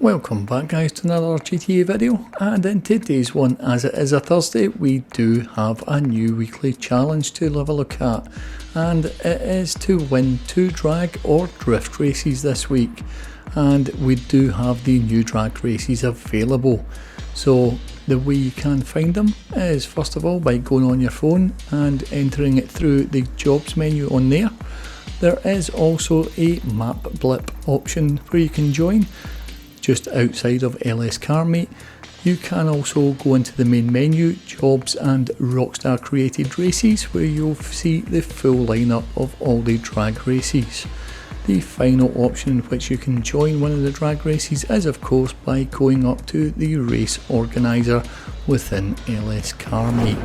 Welcome back guys to another GTA video, and in today's one, as it is a Thursday, we do have a new weekly challenge to have a look at, and it is to win 2 drag or drift races this week. And we do have the new drag races available. So the way you can find them is first of all by going on your phone and entering it through the jobs menu on there. There is also a map blip option where you can join just outside of LS Car Meet. You can also go into the main menu, jobs and Rockstar created races, where you'll see the full lineup of all the drag races. The final option in which you can join one of the drag races is of course by going up to the race organiser within LS Car Meet.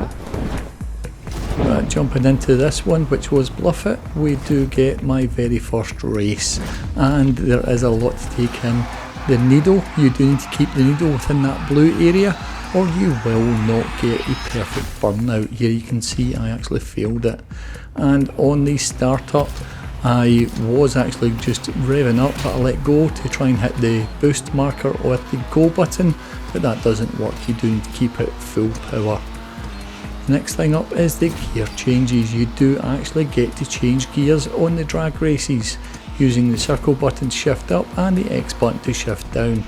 Jumping into this one, which was Bluff It, we do get my very first race, and there is a lot to take in. The needle, you do need to keep the needle within that blue area or you will not get a perfect burnout. Here you can see I actually failed it, and on the startup I was actually just revving up, but I let go to try and hit the boost marker with the go button, but that doesn't work. You do need to keep it full power. Next thing up is the gear changes. You do actually get to change gears on the drag races using the circle button to shift up and the X button to shift down.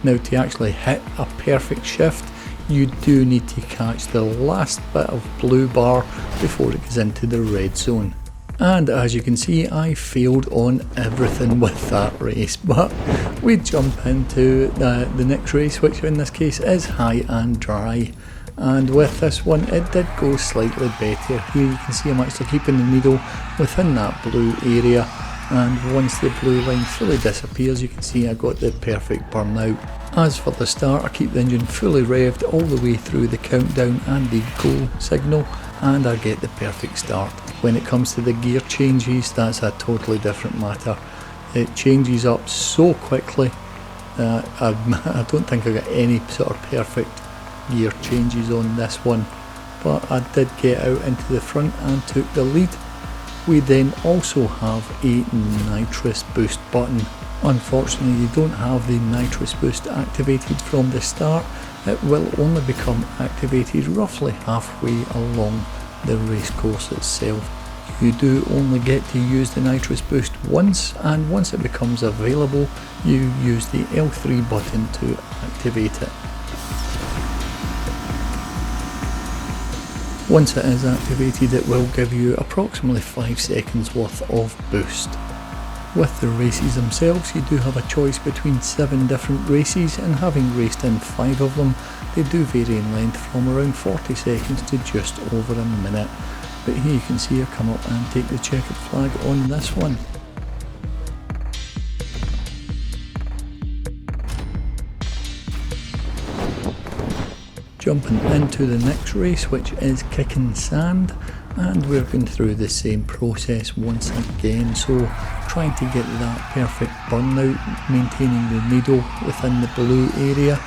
Now to actually hit a perfect shift, you do need to catch the last bit of blue bar before it goes into the red zone. And as you can see, I failed on everything with that race, but we jump into the next race, which in this case is High and Dry. And with this one it did go slightly better. Here you can see I'm actually keeping the needle within that blue area, and once the blue line fully disappears you can see I got the perfect burnout. As for the start, I keep the engine fully revved all the way through the countdown and the go signal, and I get the perfect start. When it comes to the gear changes, that's a totally different matter. It changes up so quickly. I don't think I got any sort of perfect gear changes on this one, but I did get out into the front and took the lead. We then also have a nitrous boost button. Unfortunately you don't have the nitrous boost activated from the start. It will only become activated roughly halfway along the race course itself. You do only get to use the nitrous boost once, and once it becomes available you use the L3 button to activate it. Once it is activated it will give you approximately 5 seconds worth of boost. With the races themselves you do have a choice between 7 different races, and having raced in 5 of them they do vary in length from around 40 seconds to just over a minute. But here you can see I come up and take the checkered flag on this one. Jumping into the next race, which is Kicking Sand, and we're going through the same process once again, so trying to get that perfect burnout, maintaining the needle within the blue area,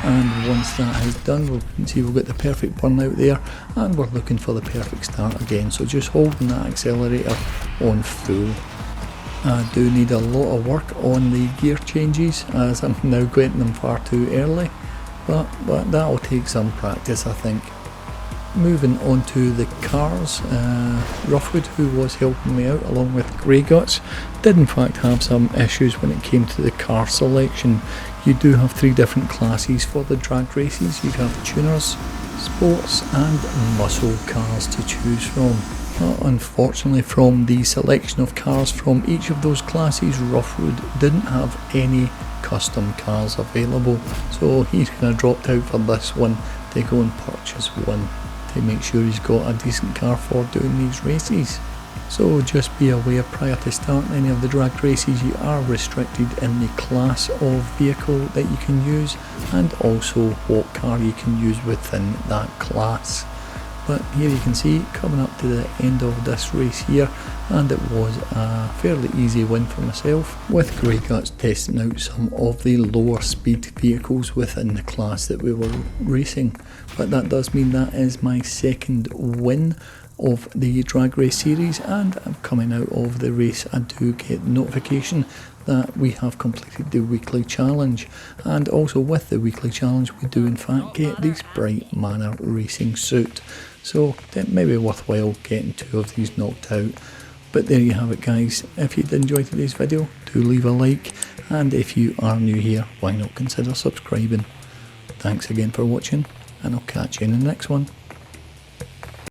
and once that is done we can see we've got the perfect burnout there, and we're looking for the perfect start again, so just holding that accelerator on full. I do need a lot of work on the gear changes as I'm now getting them far too early. But that'll take some practice I think. Moving on to the cars, Roughwood, who was helping me out along with Grey Guts, did in fact have some issues when it came to the car selection. You do have 3 different classes for the drag races. You have tuners, sports and muscle cars to choose from. But unfortunately from the selection of cars from each of those classes, Roughwood didn't have any custom cars available, so he's kind of dropped out for this one to go and purchase one to make sure he's got a decent car for doing these races. So just be aware prior to starting any of the drag races you are restricted in the class of vehicle that you can use, and also what car you can use within that class. But here you can see coming up to the end of this race here, and it was a fairly easy win for myself, with Grey Guts testing out some of the lower speed vehicles within the class that we were racing. But that does mean that is my second win of the drag race series, and I'm coming out of the race I do get notification that we have completed the weekly challenge, and also with the weekly challenge we do in fact get this Bright Manor racing suit, so it may be worthwhile getting 2 of these knocked out. But there you have it guys. If you did enjoy today's video, do leave a like, and if you are new here, why not consider subscribing. Thanks again for watching, and I'll catch you in the next one.